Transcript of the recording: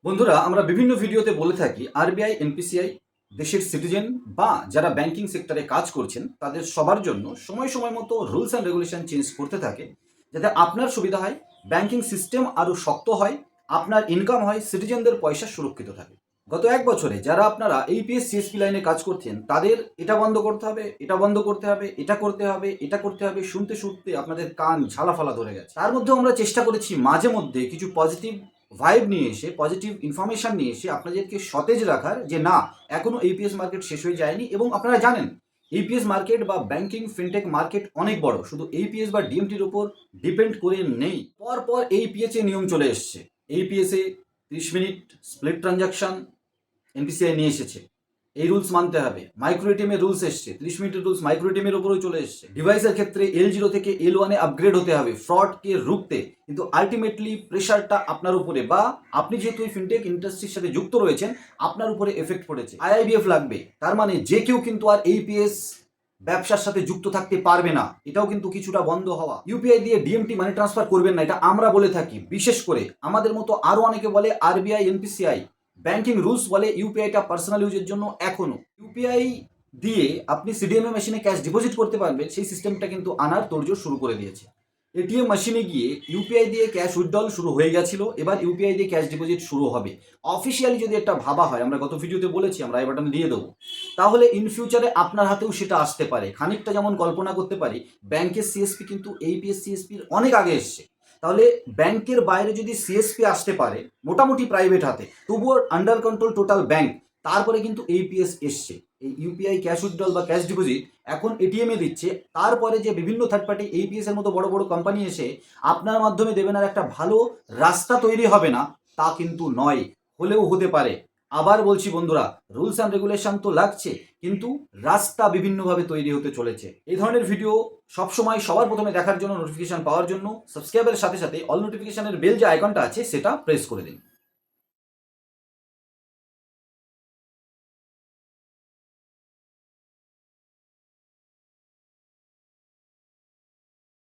বন্ধুরা, আমরা বিভিন্ন ভিডিওতে বলে থাকি আরবিআই, এনপিসিআই দেশের সিটিজেন বা যারা ব্যাংকিং সেক্টরে কাজ করছেন তাদের সবার জন্য সময় সময় মতো রুলস অ্যান্ড রেগুলেশন চেঞ্জ করতে থাকে, যাতে আপনার সুবিধা হয়, ব্যাংকিং সিস্টেম আরও শক্ত হয়, আপনার ইনকাম হয়, সিটিজেনদের পয়সা সুরক্ষিত থাকে। গত এক বছরে যারা আপনারা এইপিএস সিএসপি লাইনে কাজ করছেন তাদের এটা বন্ধ করতে হবে, এটা বন্ধ করতে হবে, এটা করতে হবে, এটা করতে হবে, শুনতে শুনতে আপনাদের কান ঝালাফালা ধরে গেছে। তার মধ্যেও আমরা চেষ্টা করেছি মাঝে মধ্যে কিছু পজিটিভ ভাইব নিয়ে এসে, পজিটিভ ইনফরমেশন নিয়ে এসে আপনাদেরকে সতেজ রাখার, যে না, এখনো ইপিএস মার্কেট শেষ হয়ে যায়নি এবং আপনারা জানেন ইপিএস মার্কেট বা ব্যাংকিং ফিনটেক মার্কেট অনেক বড়, শুধু এইপিএস বা ডিএমটির উপর ডিপেন্ড করে নেই। পর এইপিএস এ নিয়ম চলে এসছে। এইপিএস এ 30 মিনিট স্প্লিট ট্রানজাকশন এনপিসিআই নিয়ে এসেছে, এই রুলস মানতে হবে। মাইক্রো এটিএমের রুলস এসছে, 30 মিনিটের রুলস মাইক্রো এটিএমের উপরেও চলে এসছে। ডিভাইসের ক্ষেত্রে L0 থেকে L1 আপগ্রেড হতে হবে ফ্রডকে রুখতে, কিন্তু আলটিমেটলি প্রেশারটা আপনার উপরে, বা আপনি যেহেতু এই ফিনটেক ইন্ডাস্ট্রির সাথে যুক্ত রয়েছেন আপনার উপরে এফেক্ট পড়েছে। আইআইবিএফ লাগবে, তার মানে যে কেউ কিন্তু আর এইপিএস ব্যবসার সাথে যুক্ত থাকতে পারবে না, এটাও কিন্তু কিছুটা বন্ধ হওয়া। ইউপিআই দিয়ে ডিএমটি মানি ট্রান্সফার করবেন না, এটা আমরা বলে থাকি। বিশেষ করে আমাদের মতো আরো অনেকে বলে আরবিআই, এনপিসিআই ব্যাংকিং রুলস বলে ইউপিআইটা পার্সোনাল ইউজের জন্য। এখনো ইউপিআই দিয়ে আপনি সিডিএমএ মেশিনে ক্যাশ ডিপোজিট করতে পারবেন, সেই সিস্টেমটা কিন্তু আনার তোড়জোড় শুরু করে দিয়েছে। এটিএম মেশিনে গিয়ে ইউপিআই দিয়ে ক্যাশ উইথড্রল শুরু হয়ে গেছিল, এবার ইউপিআই দিয়ে ক্যাশ ডিপোজিট শুরু হবে। অফিসিয়ালি যদি একটা ভাবা হয়, আমরা গত ভিডিওতে বলেছি, আমরা আই বাটন দিয়ে দেবো, তাহলে ইন ফিউচারে আপনার হাতেও সেটা আসতে পারে। খানিকটা যেমন কল্পনা করতে পারি, ব্যাংকের সিএসপি কিন্তু এইপিএস সিএসপির অনেক আগে এসছে, তাহলে ব্যাংকের বাইরে যদি সিএসপি আসতে পারে মোটামুটি প্রাইভেট হাতে, তবুও আন্ডার কন্ট্রোল টোটাল ব্যাংক, তারপরে কিন্তু এইপিএস এসছে। এই ইউপিআই ক্যাশ উইথড্রল বা ক্যাশ ডিপোজিট এখন এটিএমে দিচ্ছে, তারপরে যে বিভিন্ন থার্ড পার্টি এইপিএস এর মতো বড় বড় কোম্পানি এসে আপনার মাধ্যমে দেবেন, আর একটা ভালো রাস্তা তৈরি হবে না তা কিন্তু নয়, হলেও হতে পারে। আবার বলছি বন্ধুরা, রুলস অ্যান্ড রেগুলেশন তো লাগছে, কিন্তু রাস্তা বিভিন্নভাবে তৈরি হতে চলেছে। এই ধরনের ভিডিও সবসময় সবার প্রথমে দেখার জন্য, নোটিফিকেশন পাওয়ার জন্য সাবস্ক্রাইবের সাথে সাথে অল নোটিফিকেশনের বেল যে আইকনটা আছে সেটা প্রেস করে দিন।